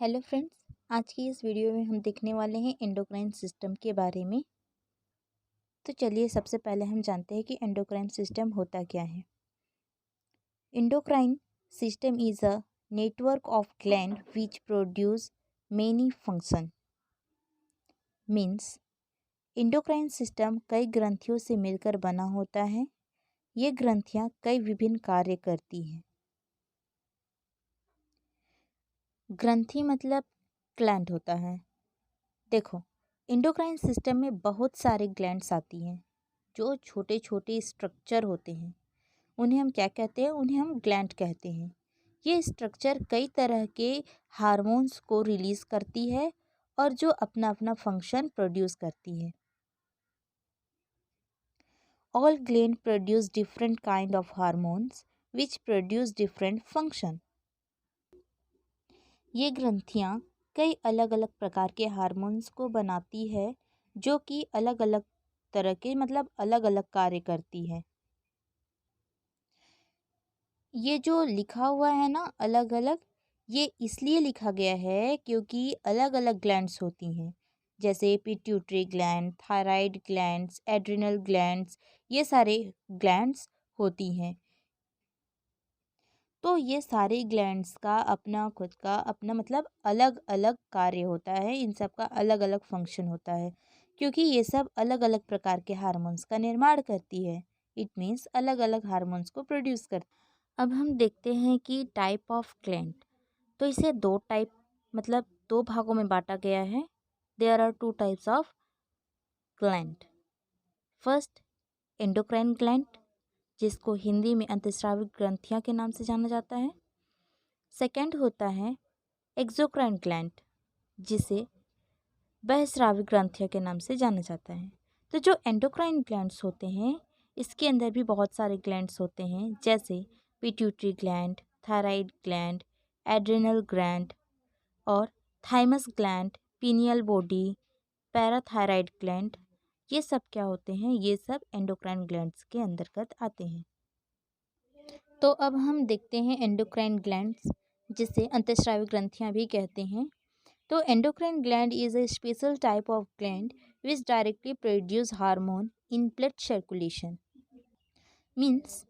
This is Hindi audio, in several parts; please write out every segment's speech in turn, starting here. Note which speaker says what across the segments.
Speaker 1: हेलो फ्रेंड्स, आज की इस वीडियो में हम देखने वाले हैं एंडोक्राइन सिस्टम के बारे में। तो चलिए सबसे पहले हम जानते हैं कि एंडोक्राइन सिस्टम होता क्या है। Endocrine system is a network of gland which produce many function. Means endocrine system कई ग्रंथियों से मिलकर बना होता है। ये ग्रंथियाँ कई विभिन्न कार्य करती हैं। ग्रंथि मतलब ग्लैंड होता है। देखो, एंडोक्राइन सिस्टम में बहुत सारे ग्लैंड्स आती हैं जो छोटे छोटे स्ट्रक्चर होते हैं। उन्हें हम क्या कहते हैं? उन्हें हम ग्लैंड कहते हैं। ये स्ट्रक्चर कई तरह के हार्मोन्स को रिलीज करती है और जो अपना अपना फंक्शन प्रोड्यूस करती है। All gland produce different kind of hormones which produce different function. ये ग्रंथियाँ कई अलग अलग प्रकार के हार्मोन्स को बनाती है जो कि अलग अलग तरह के मतलब अलग अलग कार्य करती है। ये जो लिखा हुआ है ना अलग अलग, ये इसलिए लिखा गया है क्योंकि अलग अलग ग्लैंड्स होती हैं, जैसे pituitary gland, thyroid glands, adrenal glands, ये सारे ग्लैंड्स होती हैं। तो ये सारे ग्लैंड्स का अपना खुद का अपना मतलब अलग अलग कार्य होता है। इन सब का अलग अलग फंक्शन होता है क्योंकि ये सब अलग अलग प्रकार के हार्मोन्स का निर्माण करती है। इट मीन्स अलग अलग हार्मोन्स को प्रोड्यूस करती है। अब हम देखते हैं कि टाइप ऑफ ग्लैंड। तो इसे दो टाइप मतलब दो भागों में बांटा गया है। There are two types of gland. First, endocrine gland, जिसको हिंदी में अंतस्राविक ग्रंथियां के नाम से जाना जाता है। सेकेंड होता है एक्सोक्राइन ग्लैंड, जिसे बहिस्राविक ग्रंथियां के नाम से जाना जाता है। तो जो एंडोक्राइन ग्लैंड्स होते हैं, इसके अंदर भी बहुत सारे ग्लैंड्स होते हैं, जैसे pituitary gland, thyroid gland, adrenal gland और thymus gland, pineal body, parathyroid gland. ये सब क्या होते हैं? ये सब एंडोक्राइन ग्लैंड्स के अंतर्गत आते हैं। तो अब हम देखते हैं एंडोक्राइन ग्लैंड्स, जिसे अंतस्रावी ग्रंथियां भी कहते हैं। तो endocrine gland is a special type of gland which directly produce hormone in blood circulation. Means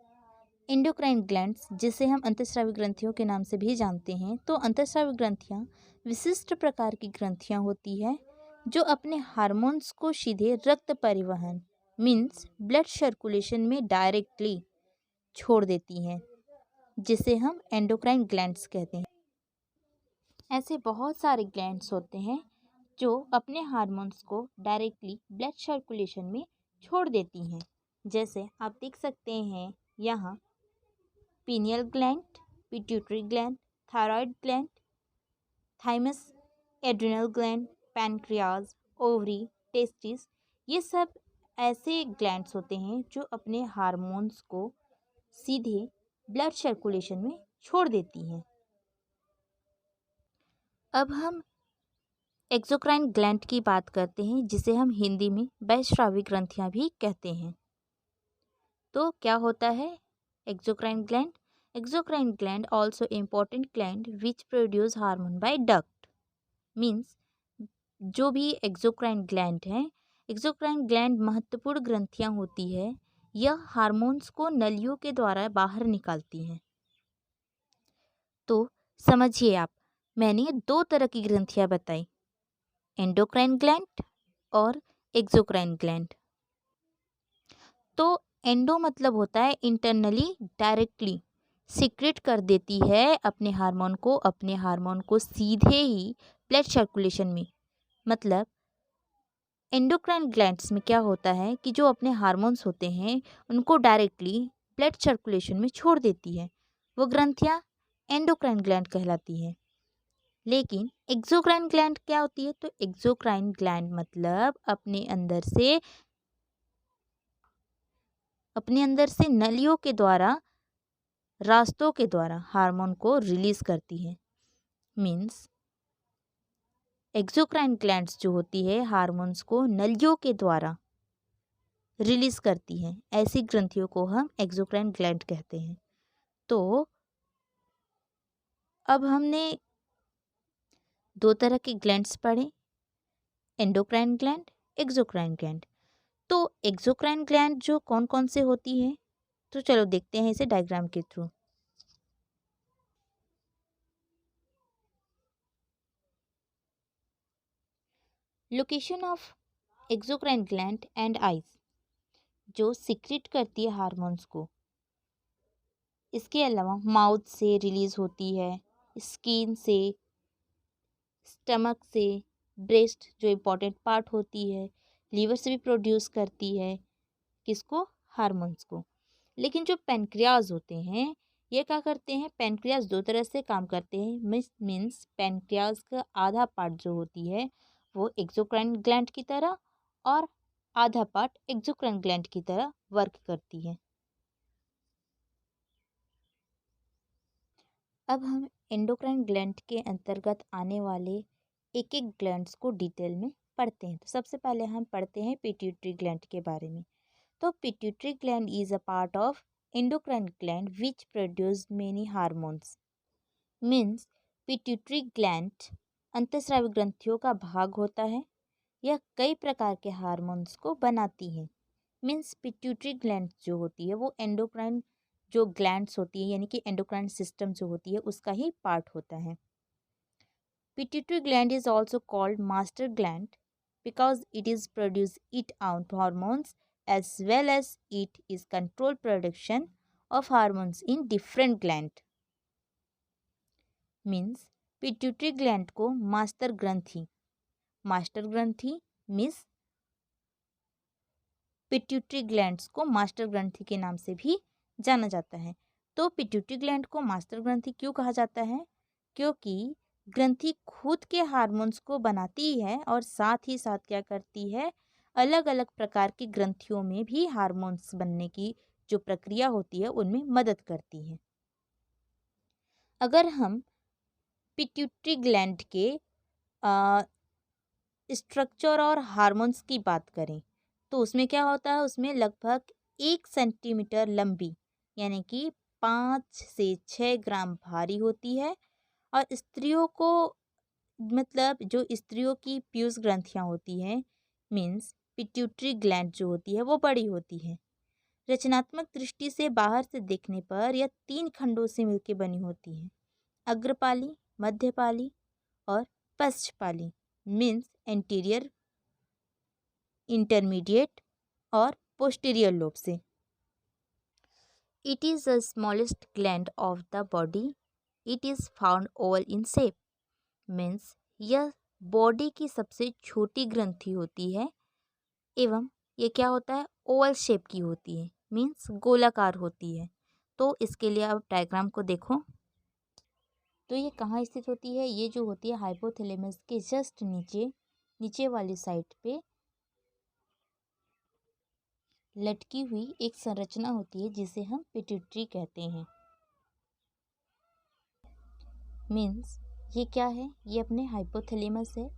Speaker 1: endocrine glands, जिसे हम अंतस्रावी ग्रंथियों के नाम से भी जानते हैं, तो अंतस्रावी ग्रंथियां विशिष्ट प्रकार की ग्रंथियां होती है जो अपने हार्मोन्स को सीधे रक्त परिवहन मीन्स ब्लड सर्कुलेशन में डायरेक्टली छोड़ देती हैं, जिसे हम एंडोक्राइन ग्लैंड्स कहते हैं। ऐसे बहुत सारे ग्लैंड्स होते हैं जो अपने हार्मोन्स को डायरेक्टली ब्लड सर्कुलेशन में छोड़ देती हैं। जैसे आप देख सकते हैं यहाँ pineal gland, pituitary gland, thyroid gland, thymus, adrenal gland, pancreas, ovary, testis, ये सब ऐसे ग्लैंड्स होते हैं जो अपने हार्मोन्स को सीधे ब्लड सर्कुलेशन में छोड़ देती हैं। अब हम एक्सोक्राइन ग्लैंड की बात करते हैं, जिसे हम हिंदी में बहिस्रावी ग्रंथियां भी कहते हैं। तो क्या होता है exocrine gland? Exocrine gland also important gland which produce hormone by duct. Means जो भी एक्सोक्राइन ग्लैंड है, एक्सोक्राइन ग्लैंड महत्वपूर्ण ग्रंथियां होती है। यह हार्मोन्स को नलियों के द्वारा बाहर निकालती हैं। तो समझिए आप, मैंने दो तरह की ग्रंथियां बताई, एंडोक्राइन ग्लैंड और एक्सोक्राइन ग्लैंड। तो एंडो मतलब होता है इंटरनली डायरेक्टली सीक्रेट कर देती है अपने हार्मोन को सीधे ही ब्लड सर्कुलेशन में। मतलब एंडोक्राइन ग्लैंड्स में क्या होता है कि जो अपने हार्मोन्स होते हैं उनको डायरेक्टली ब्लड सर्कुलेशन में छोड़ देती है। वो ग्रंथियाँ एंडोक्राइन ग्लैंड कहलाती हैं। लेकिन एक्सोक्राइन ग्लैंड क्या होती है? तो एक्सोक्राइन ग्लैंड मतलब अपने अंदर से नलियों के द्वारा, रास्तों के द्वारा हार्मोन को रिलीज करती है। मीन्स एक्सोक्राइन ग्लैंड्स जो होती है हार्मोन्स को नलियों के द्वारा रिलीज करती हैं। ऐसी ग्रंथियों को हम एक्सोक्राइन ग्लैंड कहते हैं। तो अब हमने दो तरह के ग्लैंड्स पढ़े, एंडोक्राइन ग्लैंड, एक्सोक्राइन ग्लैंड। तो एक्सोक्राइन ग्लैंड जो कौन कौन से होती है, तो चलो देखते हैं इसे डायग्राम के through. Location of exocrine gland and eyes, जो सिक्रेट करती है हार्मोन्स को। इसके अलावा माउथ से रिलीज होती है, स्किन से, स्टमक से, ब्रेस्ट जो इम्पोर्टेंट पार्ट होती है, लीवर से भी प्रोड्यूस करती है किसको, हार्मोन्स को। लेकिन जो पेनक्रियाज होते हैं ये क्या करते हैं, पेनक्रियाज दो तरह से काम करते हैं। मीन्स पेनक्रियाज का आधा पार्ट जो होती है वो एक्सोक्राइन ग्लैंड की तरह और आधा पार्ट एक्सोक्राइन ग्लैंड की तरह वर्क करती है। अब हम एंडोक्राइन ग्लैंड के अंतर्गत आने वाले एक एक ग्लैंड्स को डिटेल में पढ़ते हैं। तो सबसे पहले हम पढ़ते हैं पिट्यूटरी ग्लैंड के बारे में। तो pituitary gland is a part of endocrine gland which produce many hormones. Means pituitary gland अंतःस्रावी ग्रंथियों का भाग होता है। यह कई प्रकार के हार्मोन्स को बनाती है। मीन्स पिट्यूटरी ग्लैंड जो होती है वो एंडोक्राइन जो ग्लैंड्स होती है यानी कि एंडोक्राइन सिस्टम जो होती है उसका ही पार्ट होता है। Pituitary gland is also called master gland because it is produce it out hormones as well as it is control production of hormones in different gland। Means pituitary gland को मास्टर ग्रंथि मीन्स पिट्यूटरी ग्लैंड्स को मास्टर ग्रंथि के नाम से भी जाना जाता है। तो पिट्यूटरी ग्लैंड को मास्टर ग्रंथि क्यों कहा जाता है, क्योंकि ग्रंथि खुद के हार्मोन्स को बनाती है और साथ ही साथ क्या करती है, अलग अलग प्रकार की ग्रंथियों में भी हार्मोन्स बनने की जो प्रक्रिया होती है उनमें मदद करती है। अगर हम पिट्यूटरी ग्लैंड के स्ट्रक्चर और हार्मोन्स की बात करें तो उसमें क्या होता है, उसमें लगभग 1 सेंटीमीटर लंबी यानी कि 5 से 6 ग्राम भारी होती है। और स्त्रियों को मतलब जो स्त्रियों की पीयूष ग्रंथियां होती हैं मीन्स पिट्यूटरी ग्लैंड जो होती है वो बड़ी होती है। रचनात्मक दृष्टि से बाहर से देखने पर यह 3 खंडों से मिलकर बनी होती है, अग्रपाली, मध्यपाली और पश्चपाली। मीन्स एंटीरियर, इंटरमीडिएट और पोस्टीरियर लोब से। It is the smallest gland of the body. It is found oval in shape. Means यह बॉडी की सबसे छोटी ग्रंथि होती है एवं ये क्या होता है, ओवल शेप की होती है, मीन्स गोलाकार होती है। तो इसके लिए आप डायग्राम को देखो। तो ये कहाँ स्थित होती है, ये जो होती है हाइपोथैलेमस के जस्ट नीचे, नीचे वाली साइड पे लटकी हुई एक संरचना होती है जिसे हम पिट्यूटरी कहते हैं। मीन्स ये क्या है, ये अपने हाइपोथैलेमस है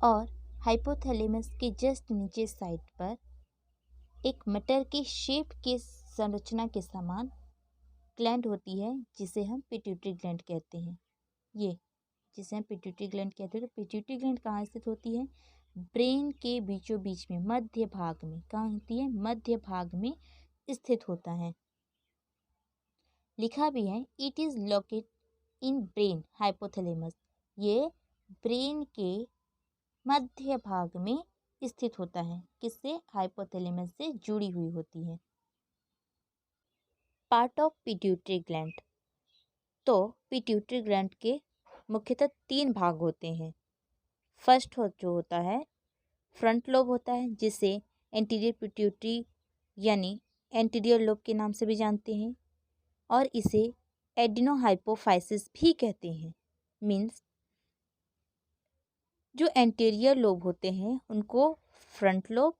Speaker 1: और हाइपोथैलेमस के जस्ट नीचे साइड पर एक मटर के शेप के संरचना के समान ग्लैंड होती है जिसे हम पिट्यूटरी ग्लैंड कहते हैं। ये जिसे हम पिट्यूटरी ग्लैंड कहते हैं। तो पिट्यूटरी ग्लैंड कहाँ स्थित होती है, ब्रेन के बीचों बीच में, मध्य भाग में। कहाँ होती है, मध्य भाग में स्थित होता है। लिखा भी है it is located in brain hypothalamus. ये ब्रेन के मध्य भाग में स्थित होता है, किससे, हाइपोथैलेमस से जुड़ी हुई होती है। Part of pituitary gland. तो पिट्यूटरी ग्लैंड के मुख्यतः 3 भाग होते हैं। फर्स्ट जो होता है फ्रंट लोब होता है जिसे एंटीरियर पिट्यूटरी यानी एंटीरियर लोब के नाम से भी जानते हैं और इसे एडिनोहाइपोफाइसिस भी कहते हैं। मीन्स जो एंटीरियर लोब होते हैं उनको फ्रंट लोब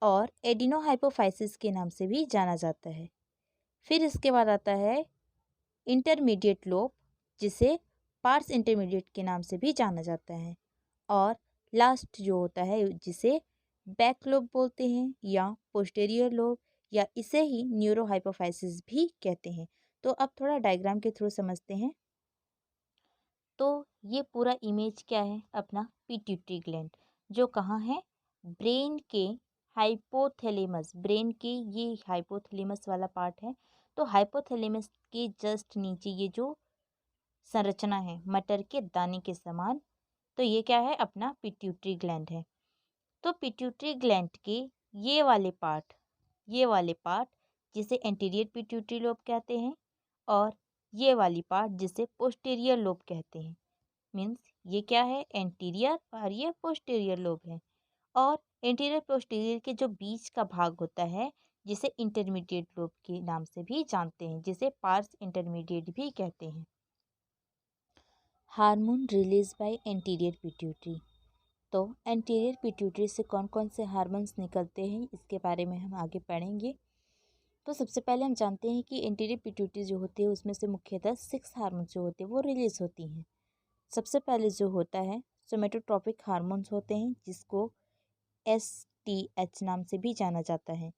Speaker 1: और एडिनोहाइपोफाइसिस के नाम से भी जाना जाता है। फिर इसके बाद आता है इंटरमीडिएट लोब जिसे पार्स इंटरमीडिएट के नाम से भी जाना जाता है। और लास्ट जो होता है जिसे बैक लोब बोलते हैं या पोस्टेरियर लोब या इसे ही न्यूरोहाइपोफाइसिस भी कहते हैं। तो अब थोड़ा डायग्राम के थ्रू समझते हैं। तो ये पूरा इमेज क्या है, अपना पिट्यूटरी ग्लैंड, जो कहाँ है, ब्रेन के हाइपोथैलेमस, ब्रेन के ये हाइपोथैलेमस वाला पार्ट है। तो हाइपोथैलेमस के जस्ट नीचे ये जो संरचना है मटर के दाने के समान, तो ये क्या है, अपना पिट्यूटरी ग्लैंड है। तो पिट्यूटरी ग्लैंड के ये वाले पार्ट, ये वाले पार्ट जिसे एंटीरियर पिट्यूटरी लोब कहते हैं, और ये वाली पार्ट जिसे पोस्टीरियर लोब कहते हैं। मीन्स ये क्या है, एंटीरियर और ये पोस्टीरियर लोब है। और एंटीरियर पोस्टीरियर के जो बीच का भाग होता है जिसे इंटरमीडिएट लोब के नाम से भी जानते हैं, जिसे पार्स इंटरमीडिएट भी कहते हैं। Hormone release by anterior pituitary. तो एंटीरियर पिट्यूटरी से कौन कौन से हार्मोन्स निकलते हैं, इसके बारे में हम आगे पढ़ेंगे। तो सबसे पहले हम जानते हैं कि एंटीरियर पिट्यूटरी जो होती है उसमें से मुख्यतः 6 हार्मोन्स जो होते हैं वो रिलीज होती हैं। सबसे पहले जो होता है सोमेटोट्रोपिक हार्मोन्स होते हैं, जिसको STH नाम से भी जाना जाता है।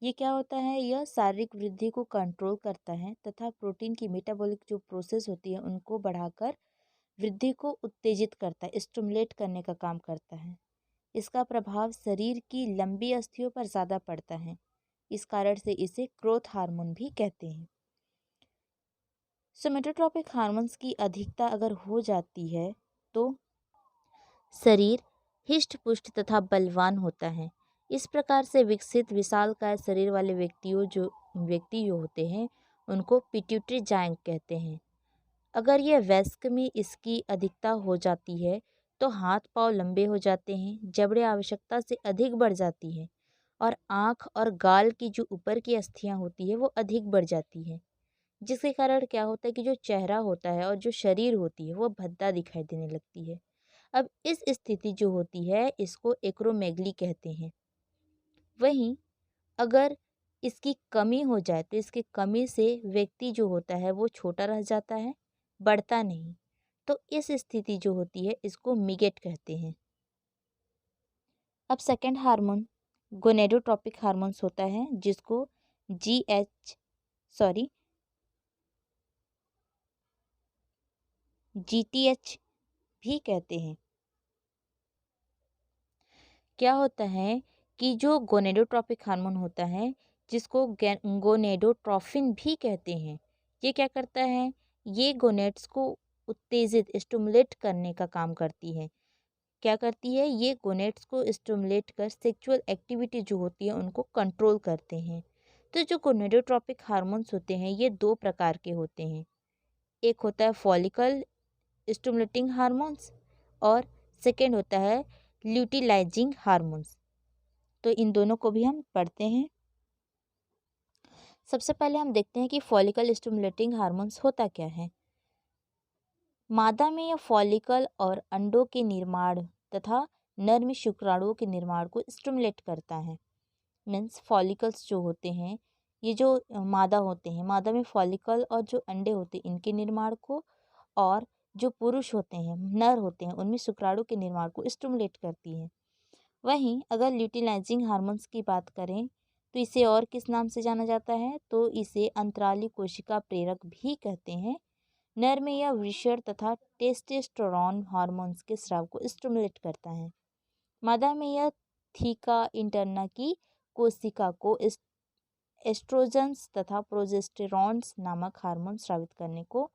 Speaker 1: ये क्या होता है, यह शारीरिक वृद्धि को कंट्रोल करता है तथा प्रोटीन की मेटाबॉलिक जो प्रोसेस होती है उनको बढ़ाकर वृद्धि को उत्तेजित करता है, स्टिमुलेट करने का काम करता है। इसका प्रभाव शरीर की लंबी अस्थियों पर ज़्यादा पड़ता है, इस कारण से इसे ग्रोथ हार्मोन भी कहते हैं। सोमेटोट्रोपिक हार्मोन्स की अधिकता अगर हो जाती है तो शरीर हिष्ट पुष्ट तथा बलवान होता है। इस प्रकार से विकसित विशालकाय शरीर वाले व्यक्ति जो होते हैं उनको पिट्यूटरी जायंट कहते हैं। अगर यह वयस्क में इसकी अधिकता हो जाती है तो हाथ पांव लंबे हो जाते हैं, जबड़े आवश्यकता से अधिक बढ़ जाती है और आँख और गाल की जो ऊपर की अस्थियां होती है वो अधिक बढ़ जाती है, जिसके कारण क्या होता है कि जो चेहरा होता है और जो शरीर होती है वो भद्दा दिखाई देने लगती है। अब इस स्थिति जो होती है इसको एक्रोमेगली कहते हैं। वहीं अगर इसकी कमी हो जाए तो इसकी कमी से व्यक्ति जो होता है वो छोटा रह जाता है, बढ़ता नहीं। तो इस स्थिति जो होती है इसको मिगेट कहते हैं। अब सेकंड हार्मोन गोनेडोट्रोपिक हार्मोन्स होता है, जिसको GTH भी कहते हैं। क्या होता है कि जो गोनेडोट्रोपिक हार्मोन होता है जिसको गोनेडोट्रोफिन भी कहते हैं, ये क्या करता है, ये गोनेड्स को उत्तेजित स्टिमुलेट करने का काम करती है। क्या करती है, ये गोनेड्स को स्टिमुलेट कर सेक्सुअल एक्टिविटी जो होती है उनको कंट्रोल करते हैं। तो जो गोनेडोट्रोपिक हार्मोन्स होते हैं ये 2 प्रकार के होते हैं। एक होता है फॉलिकल स्टिमुलेटिंग हार्मोन्स और सेकेंड होता है ल्यूटिलाइजिंग हार्मोन्स। तो इन दोनों को भी हम पढ़ते हैं। सबसे पहले हम देखते हैं कि फॉलिकल स्टिमुलेटिंग हार्मोन्स होता क्या है। मादा में यह फॉलिकल और अंडों के निर्माण तथा नर में शुक्राणुओं के निर्माण को स्टिमुलेट करता है। मीन्स फॉलिकल्स जो होते हैं, ये जो मादा होते हैं, मादा में फॉलिकल और जो अंडे होते हैं इनके निर्माण को, और जो पुरुष होते हैं, नर होते हैं, उनमें शुक्राणु के निर्माण को स्टिमुलेट करती है। वहीं अगर ल्यूटिलाइजिंग हार्मोन्स की बात करें तो इसे और किस नाम से जाना जाता है, तो इसे अंतराली कोशिका प्रेरक भी कहते हैं। नर में यह वृषण तथा टेस्टोस्टेरोन हार्मोन्स के स्राव को स्टिमुलेट करता है। मादा में यह थीका इंटरना की कोशिका को एस्ट्रोजन्स तथा प्रोजेस्टेरॉन्स नामक हार्मोन स्रावित करने को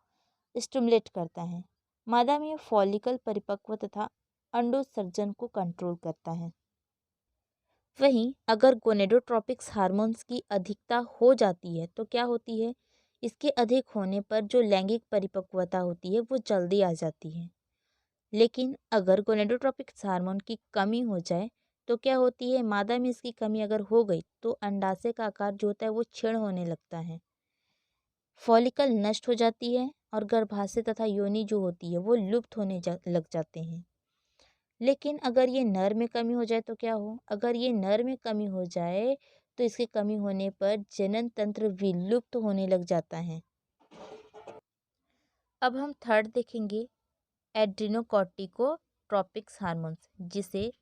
Speaker 1: स्टिमुलेट करता है। मादा में यह फॉलिकल परिपक्व तथा अंडोत्सर्जन को कंट्रोल करता है। वहीं अगर गोनेडोट्रोपिक्स हार्मोन्स की अधिकता हो जाती है तो क्या होती है, इसके अधिक होने पर जो लैंगिक परिपक्वता होती है वो जल्दी आ जाती है। लेकिन अगर गोनेडोट्रोपिक्स हार्मोन की कमी हो जाए तो क्या होती है, मादा में इसकी कमी अगर हो गई तो अंडाशय का आकार जो होता है वो क्षीण होने लगता है, फॉलिकल नष्ट हो जाती है और गर्भाशय तथा योनि जो होती है वो लुप्त होने लग जाते हैं। लेकिन अगर ये नर में कमी हो जाए तो क्या हो, अगर ये नर में कमी हो जाए तो इसकी कमी होने पर जनन तंत्र विलुप्त होने लग जाता है। अब हम थर्ड देखेंगे एड्रिनोकॉर्टिकोट्रोपिक्स हार्मोन्स, जिसे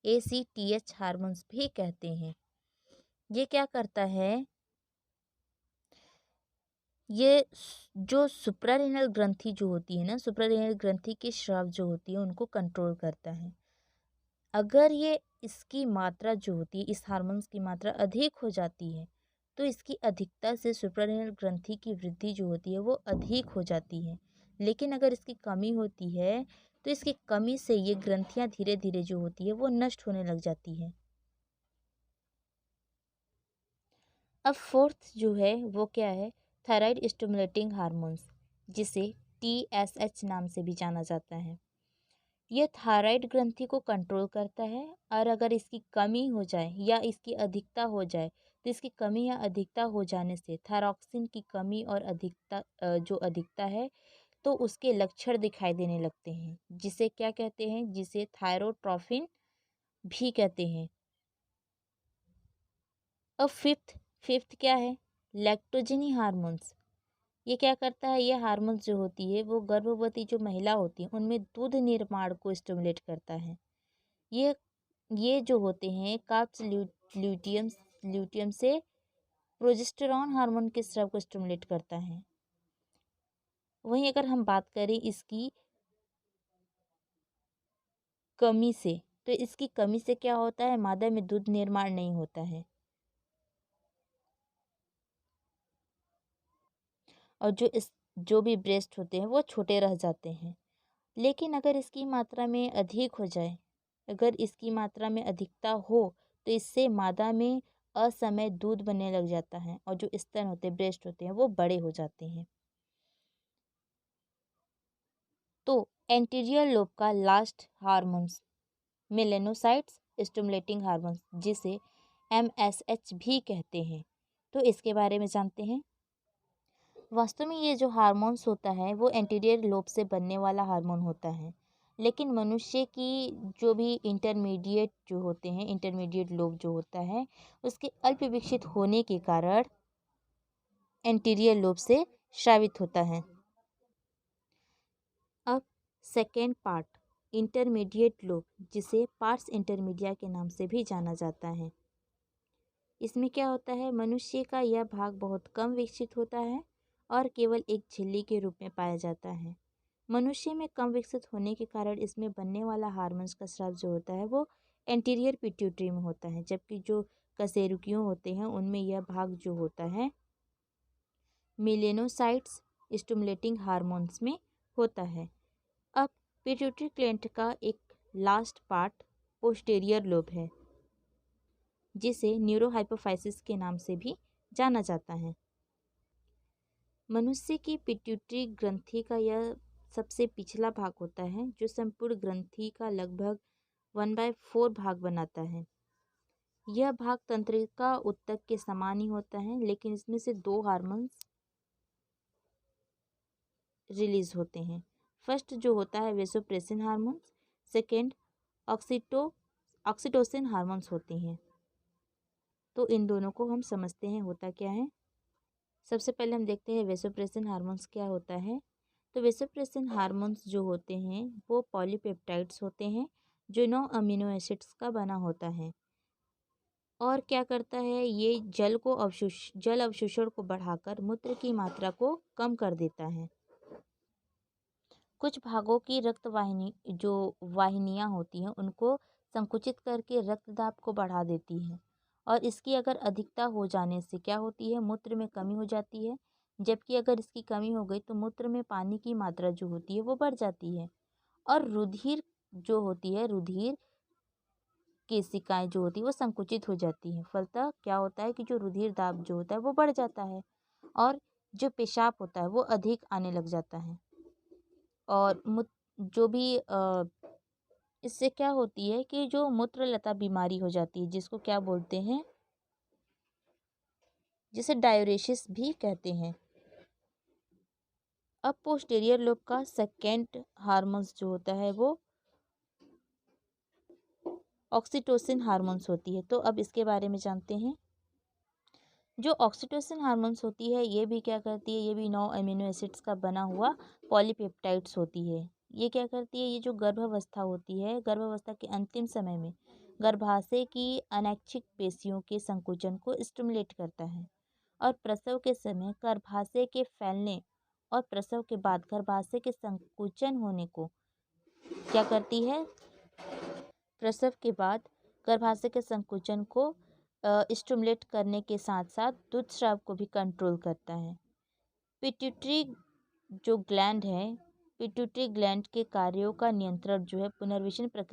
Speaker 1: ACTH हार्मोन्स भी कहते हैं। ये क्या करता है, जो सुप्रारेनल ग्रंथि जो होती है ना, सुप्रारेनल ग्रंथि के स्राव जो होती है उनको कंट्रोल करता है। अगर ये इसकी मात्रा जो होती है, इस हार्मोन्स की मात्रा अधिक हो जाती है, तो इसकी अधिकता से सुप्रारेनल ग्रंथि की वृद्धि जो होती है वो अधिक हो जाती है। लेकिन अगर इसकी कमी होती है तो इसकी कमी से ये ग्रंथियां धीरे धीरे जो होती है वो नष्ट होने लग जाती है। अब फोर्थ जो है वो क्या है, थायराइड स्टिमुलेटिंग हार्मोन्स, जिसे TSH नाम से भी जाना जाता है। यह थायराइड ग्रंथि को कंट्रोल करता है, और अगर इसकी कमी हो जाए या इसकी अधिकता हो जाए तो इसकी कमी या अधिकता हो जाने से थायरॉक्सिन की कमी और जो अधिकता है तो उसके लक्षण दिखाई देने लगते हैं, जिसे क्या कहते हैं, जिसे थायरोट्रॉफिन भी कहते हैं। अब फिफ्थ फिफ्थ क्या है, लैक्टोजेनी हार्मोन्स। ये क्या करता है, ये हार्मोन्स जो होती है वो गर्भवती जो महिला होती है उनमें दूध निर्माण को स्टिमुलेट करता है। ये ये जो होते हैं काप्स ल्यूटियम से प्रोजेस्टेरॉन हार्मोन के स्राव को स्टिमुलेट करता है। वहीं अगर हम बात करें इसकी कमी से, तो इसकी कमी से क्या होता है, मादा में दूध निर्माण नहीं होता है, और जो भी ब्रेस्ट होते हैं वो छोटे रह जाते हैं। लेकिन अगर इसकी मात्रा में अधिक हो जाए, अगर इसकी मात्रा में अधिकता हो तो इससे मादा में असमय दूध बनने लग जाता है, और जो स्तन होते हैं, ब्रेस्ट होते हैं, वो बड़े हो जाते हैं। तो एंटीरियर लोब का last hormones melanocytes stimulating hormones, जिसे MSH भी कहते हैं। तो इसके बारे में जानते हैं। वास्तव में ये जो हार्मोन्स होता है वो एंटीरियर लोब से बनने वाला हार्मोन होता है, लेकिन मनुष्य की जो भी इंटरमीडिएट जो होते हैं, इंटरमीडिएट लोब जो होता है उसके अल्प विकसित होने के कारण एंटीरियर लोब से स्रावित होता है। अब सेकेंड पार्ट, इंटरमीडिएट लोब, जिसे पार्स इंटरमीडिया के नाम से भी जाना जाता है। इसमें क्या होता है, मनुष्य का यह भाग बहुत कम विकसित होता है और केवल एक झिल्ली के रूप में पाया जाता है। मनुष्य में कम विकसित होने के कारण इसमें बनने वाला हार्मोन्स का स्राव जो होता है वो एंटीरियर पिट्यूटरी में होता है, जबकि जो कशेरुकियों होते हैं उनमें यह भाग जो होता है मेलेनोसाइट्स स्टिमुलेटिंग हार्मोन्स में होता है। अब पिट्यूटरी ग्लैंड का एक लास्ट पार्ट पोस्टेरियर लोब है, जिसे न्यूरोहाइपोफाइसिस के नाम से भी जाना जाता है। मनुष्य की पिट्यूटरी ग्रंथि का यह सबसे पिछला भाग होता है, जो संपूर्ण ग्रंथि का लगभग 1/4 भाग बनाता है। यह भाग तंत्रिका ऊतक के समान ही होता है, लेकिन इसमें से 2 हार्मोन्स रिलीज होते हैं। फर्स्ट जो होता है vasopressin hormones, second oxytocin hormones होते हैं। तो इन दोनों को हम समझते हैं होता क्या है। सबसे पहले हम देखते हैं वेसोप्रेसिन हार्मोन्स क्या होता है। तो वेसोप्रेसिन हार्मोन्स जो होते हैं वो पॉलीपेप्टाइड्स होते हैं, जो 9 अमीनो एसिड्स का बना होता है। और क्या करता है, ये जल अवशोषण को बढ़ाकर मूत्र की मात्रा को कम कर देता है। कुछ भागों की वाहिनियाँ होती हैं उनको संकुचित करके रक्त दाब को बढ़ा देती है, और इसकी अगर अधिकता हो जाने से क्या होती है, मूत्र में कमी हो जाती है। जबकि अगर इसकी कमी हो गई तो मूत्र में पानी की मात्रा जो होती है वो बढ़ जाती है, और रुधिर जो होती है, रुधिर केशिकाएं जो होती है वो संकुचित हो जाती हैं। फलतः क्या होता है कि जो रुधिर दाब जो होता है वो बढ़ जाता है, और जो पेशाब होता है वो अधिक आने लग जाता है। और जो भी इससे क्या होती है कि जो मूत्रलता बीमारी हो जाती है, जिसको क्या बोलते हैं, जिसे डाययूरेसिस भी कहते हैं। अब पोस्टेरियर लोब का सेकेंड हार्मोन्स जो होता है वो ऑक्सीटोसिन हार्मोन्स होती है। तो अब इसके बारे में जानते हैं। जो ऑक्सीटोसिन हार्मोन्स होती है ये भी क्या करती है, ये भी 9 अमीनो एसिड्स का बना हुआ पॉलीपेप्टाइड्स होती है। ये क्या करती है, ये जो गर्भावस्था होती है, गर्भावस्था के अंतिम समय में गर्भाशय की अनैच्छिक पेशियों के संकुचन को स्टिमुलेट करता है, और प्रसव के समय गर्भाशय के फैलने और प्रसव के बाद गर्भाशय के संकुचन होने को क्या करती है? प्रसव के बाद गर्भाशय के संकुचन को स्टिमुलेट करने के साथ साथ दूध स्राव को भी कंट्रोल करता है। पिट्यूटरी जो ग्लैंड है, पिट्यूटरी ग्लैंड के कार्यों का नियंत्रण जो है पुनर्विशन प्रक्रिया